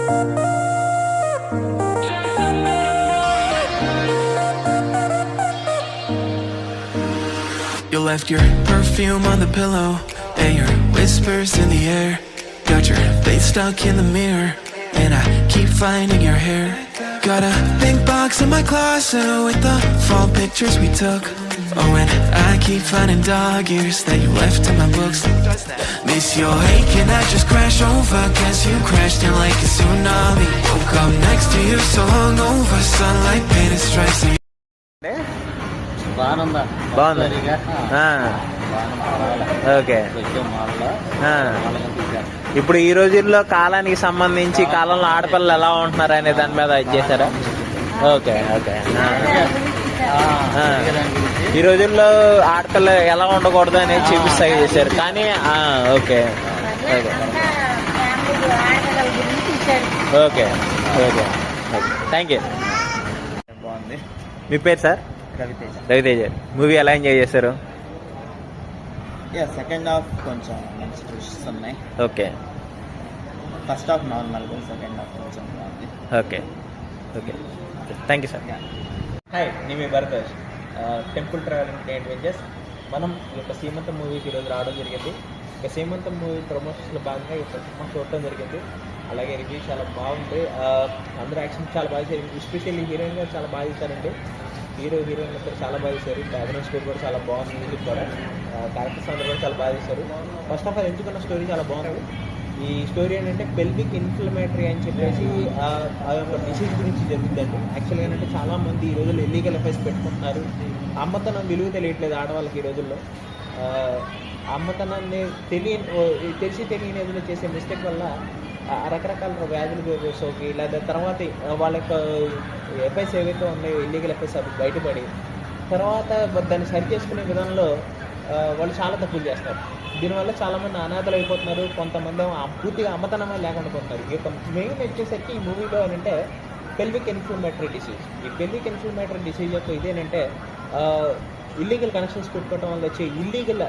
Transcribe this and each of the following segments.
You left your perfume on the pillow and your whispers in the air. Got your face stuck in the mirror and I keep finding your hair. Got a big box in my closet with the fall pictures we took. Oh, and I keep finding dog ears that you left in my books. Miss your ache and I just crash over. Guess you crashed in like a tsunami. Woke up next to you so hungover. Sunlight painted stripes. బాగుంది. Okay. ఇప్పుడు ఈ రోజుల్లో కాలానికి సంబంధించి కాలంలో ఆడపిల్లలు ఎలా ఉంటున్నారు అనే దాని మీద ఇచ్చేసారా? Okay okay. ఈ రోజుల్లో ఆడపిల్ల ఎలా ఉండకూడదు అనేది చూపిస్తా చేశారు కానీ okay okay okay okay thank you. బాగుంది. మీ పేరు సార్? రవితేజ. మూవీ ఎలా ఎంజాయ్ చేశారు? సెకండ్ హాఫ్ కొంచెం మంచి ట్విస్ట్స్ ఉన్నాయి. Okay. First half normal, second half కొంచెం బాగుంది. Okay okay thank you sir. Hi, నేను మీ భరత్. Temple travelling adventures. మనం ఈ యొక్క సీమంతం మూవీకి ఈరోజు రావడం జరిగింది. ఇక సీమంతం మూవీ ప్రమోషన్స్లో భాగంగా ఈ సినిమా చూడటం జరిగింది. అలాగే రివ్యూ చాలా బాగుంది. అందరూ యాక్షన్ చాలా బాగా చేశారు. ఎస్పెషల్లీ హీరోయిన్ గారు చాలా బాగా చేశారండి. హీరోయిన్ కూడా చాలా బాగా చేశారు. బ్యాక్గ్రౌండ్ స్కోర్ కూడా చాలా బాగుంది. మ్యూజిక్ కూడా క్యారెక్టర్స్ అందరూ కూడా చాలా బాగా చేశారు. ఫస్ట్ ఆఫ్ ఆల్ ఎంచుకున్న స్టోరీ చాలా బాగుంది. ఈ స్టోరీ ఏంటంటే పెల్విక్ ఇన్ఫ్లమేటరీ అని చెప్పేసి ఆ యొక్క డిసీజ్ గురించి జరుగుతుందండి. యాక్చువల్గా ఏంటంటే చాలామంది ఈ రోజుల్లో ఇల్లీగల్ అఫైర్స్ పెట్టుకుంటున్నారు. అమ్మతనం విలువ తెలియట్లేదు ఆడవాళ్ళకి ఈ రోజుల్లో. అమ్మతనాన్ని తెలిసి తెలియని ఏదైనా చేసే మిస్టేక్ వల్ల రకరకాల వ్యాధులు సోకి లేదా తర్వాత వాళ్ళ యొక్క ఎఫ్ఐస్ ఏవైతే ఉన్నాయో ఇల్లీగల్ ఎఫ్ఐస్ అవి బయటపడి తర్వాత దాన్ని సరి చేసుకునే విధానంలో వాళ్ళు చాలా తప్పులు చేస్తారు. దీనివల్ల చాలామంది అనాథలు అయిపోతున్నారు. కొంతమంది పూర్తిగా అమ్మతనమే లేకుండా పోతున్నారు. ఈ యొక్క మెయిన్ వచ్చేసరికి ఈ మూవీలో ఏంటంటే పెల్విక్ ఇన్ఫ్లమేటరీ డిసీజ్. ఈ పెల్విక్ ఇన్ఫ్లమేటరీ డిసీజ్ యొక్క ఇదేంటంటే ఇల్లీగల్ కనెక్షన్స్ పెట్టుకోవడం వల్ల వచ్చే ఇల్లీగల్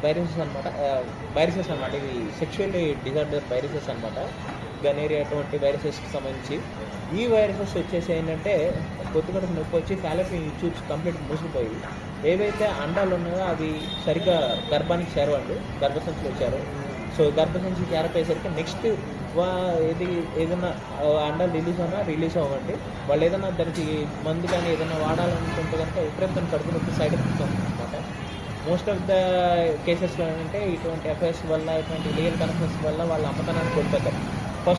వైరసెస్ అనమాట. ఇవి సెక్షువల్లీ డిజార్డర్ వైరసెస్ అనమాట. గనేరియా అటువంటి వైరసెస్కి సంబంధించి ఈ వైరసెస్ వచ్చేసి ఏంటంటే పొత్తుకడుపు నొప్పి వచ్చి ఫాలోపియన్ ట్యూబ్స్ కంప్లీట్ మూసుకుపోయి ఏవైతే అండాలు ఉన్నాయో అవి సరిగ్గా గర్భానికి చేరవండి. గర్భసంచిలో చేరవు. సో గర్భసంచి చేరపోయేసరికి నెక్స్ట్ ఏదైనా అండాలు రిలీజ్ అవ్వండి. వాళ్ళు ఏదైనా దానికి మందు కానీ ఏదైనా వాడాలనుకుంటే కనుక విపరీతం కడుపు నొప్పి సైడ్ ఎఫెక్ట్స్ అనమాట. మోస్ట్ ఆఫ్ ద కేసెస్లో ఏంటంటే ఇటువంటి ఎఫ్ఐఎస్ వల్ల ఇటువంటి ఇల్లీగల్ కనెక్షన్స్ వల్ల వాళ్ళ అమ్మతనాన్ని కోల్పోతారు.